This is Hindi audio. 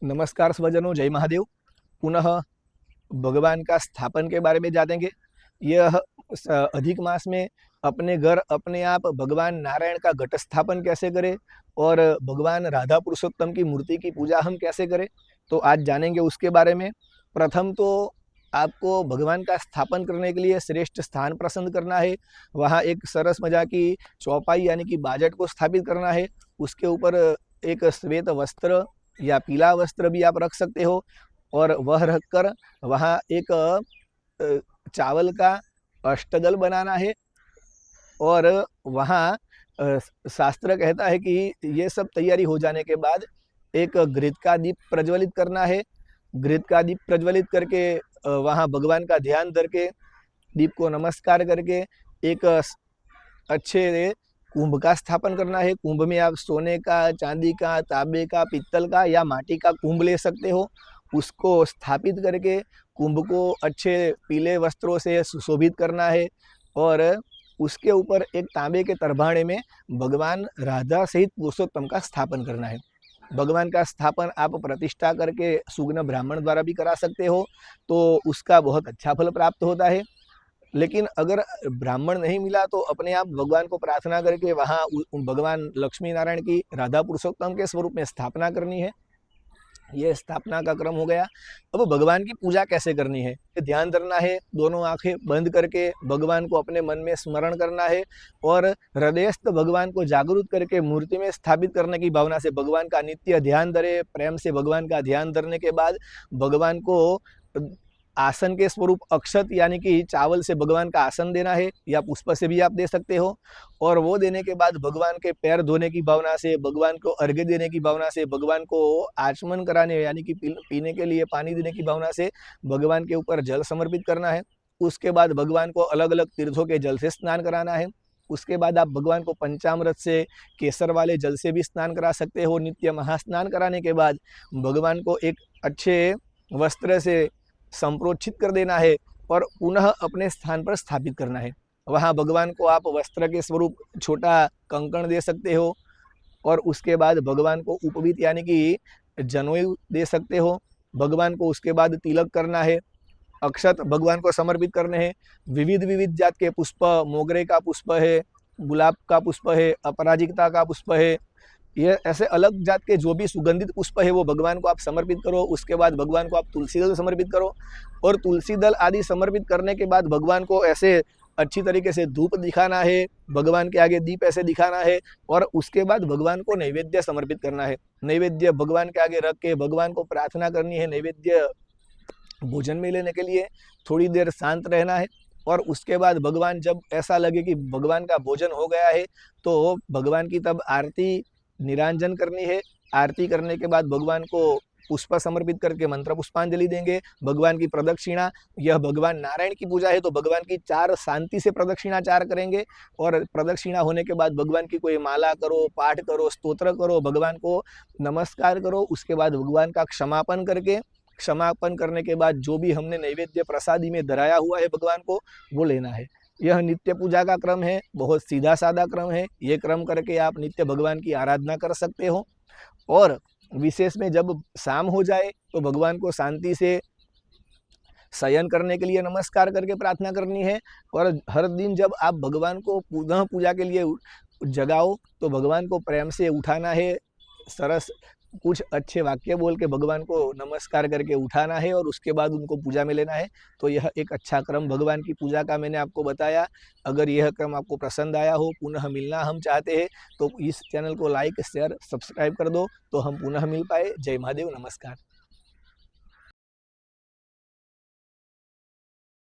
नमस्कार स्वजनों, जय महादेव। पुनः भगवान का स्थापन के बारे में जानेंगे। यह अधिक मास में अपने घर अपने आप भगवान नारायण का घट स्थापन कैसे करें और भगवान राधा पुरुषोत्तम की मूर्ति की पूजा हम कैसे करें, तो आज जानेंगे उसके बारे में। प्रथम तो आपको भगवान का स्थापन करने के लिए श्रेष्ठ स्थान पसंद करना है। वहाँ एक सरस मजा की चौपाई यानी कि बाजट को स्थापित करना है। उसके ऊपर एक श्वेत वस्त्र या पीला वस्त्र भी आप रख सकते हो और वह रखकर वहाँ एक चावल का अष्टदल बनाना है। और वहाँ शास्त्र कहता है कि ये सब तैयारी हो जाने के बाद एक घृत का दीप प्रज्वलित करना है। घृत का दीप प्रज्वलित करके वहाँ भगवान का ध्यान करके दीप को नमस्कार करके एक अच्छे कुंभ का स्थापन करना है। कुंभ में आप सोने का, चांदी का, तांबे का, पित्तल का या माटी का कुंभ ले सकते हो। उसको स्थापित करके कुंभ को अच्छे पीले वस्त्रों से सुशोभित करना है और उसके ऊपर एक तांबे के तरभाणे में भगवान राधा सहित पुरुषोत्तम का स्थापन करना है। भगवान का स्थापन आप प्रतिष्ठा करके सुग्न ब्राह्मण द्वारा भी करा सकते हो, तो उसका बहुत अच्छा फल प्राप्त होता है। लेकिन अगर ब्राह्मण नहीं मिला तो अपने आप भगवान को प्रार्थना करके वहाँ भगवान लक्ष्मी नारायण की राधा पुरुषोत्तम के स्वरूप में स्थापना करनी है। ये स्थापना का क्रम हो गया। अब भगवान की पूजा कैसे करनी है, ध्यान धरना है। दोनों आंखें बंद करके भगवान को अपने मन में स्मरण करना है और हृदयस्थ भगवान को जागरूक करके मूर्ति में स्थापित करने की भावना से भगवान का नित्य ध्यान धरे। प्रेम से भगवान का ध्यान धरने के बाद भगवान को आसन के स्वरूप अक्षत यानी कि चावल से भगवान का आसन देना है, या पुष्प से भी आप दे सकते हो। और वो देने के बाद भगवान के पैर धोने की भावना से, भगवान को अर्घ्य देने की भावना से, भगवान को आचमन कराने यानी कि पीने के लिए पानी देने की भावना से भगवान के ऊपर जल समर्पित करना है। उसके बाद भगवान को अलग अलग तीर्थों के जल से स्नान कराना है। उसके बाद आप भगवान को पंचामृत से, केसर वाले जल से भी स्नान करा सकते हो। नित्य महास्नान कराने के बाद भगवान को एक अच्छे वस्त्र से संप्रोक्षित कर देना है और पुनः अपने स्थान पर स्थापित करना है। वहाँ भगवान को आप वस्त्र के स्वरूप छोटा कंकण दे सकते हो और उसके बाद भगवान को उपवीत यानी कि जनेऊ दे सकते हो। भगवान को उसके बाद तिलक करना है। अक्षत भगवान को समर्पित करने हैं। विविध विविध जात के पुष्प, मोगरे का पुष्प है, गुलाब का पुष्प है, अपराजिता का पुष्प है, ये ऐसे अलग जात के जो भी सुगंधित पुष्प है वो भगवान को आप समर्पित करो। उसके बाद भगवान को आप तुलसी दल समर्पित करो और तुलसी दल आदि समर्पित करने के बाद भगवान को ऐसे अच्छी तरीके से धूप दिखाना है, भगवान के आगे दीप ऐसे दिखाना है और उसके बाद भगवान को नैवेद्य समर्पित करना है। नैवेद्य भगवान के आगे रख के भगवान को प्रार्थना करनी है। नैवेद्य भोजन में लेने के लिए थोड़ी देर शांत रहना है और उसके बाद भगवान जब ऐसा लगे कि भगवान का भोजन हो गया है तो भगवान की तब आरती निरांजन करनी है। आरती करने के बाद भगवान को पुष्प समर्पित करके मंत्र पुष्पांजलि देंगे। भगवान की प्रदक्षिणा, यह भगवान नारायण की पूजा है तो भगवान की 4 शांति से प्रदक्षिणा 4 करेंगे और प्रदक्षिणा होने के बाद भगवान की कोई माला करो, पाठ करो, स्तोत्र करो, भगवान को नमस्कार करो। उसके बाद भगवान का क्षमापन करके, क्षमापन करने के बाद जो भी हमने नैवेद्य प्रसादी में धराया हुआ है भगवान को वो लेना है। यह नित्य पूजा का क्रम है, बहुत सीधा साधा क्रम है। ये क्रम करके आप नित्य भगवान की आराधना कर सकते हो और विशेष में जब शाम हो जाए तो भगवान को शांति से शयन करने के लिए नमस्कार करके प्रार्थना करनी है। और हर दिन जब आप भगवान को पुनः पूजा के लिए जगाओ तो भगवान को प्रेम से उठाना है। सरस कुछ अच्छे वाक्य बोल के भगवान को नमस्कार करके उठाना है और उसके बाद उनको पूजा में लेना है। तो यह एक अच्छा क्रम भगवान की पूजा का मैंने आपको बताया। अगर यह क्रम आपको पसंद आया हो, पुनः मिलना हम चाहते हैं, तो इस चैनल को लाइक, शेयर, सब्सक्राइब कर दो तो हम पुनः मिल पाए। जय महादेव, नमस्कार।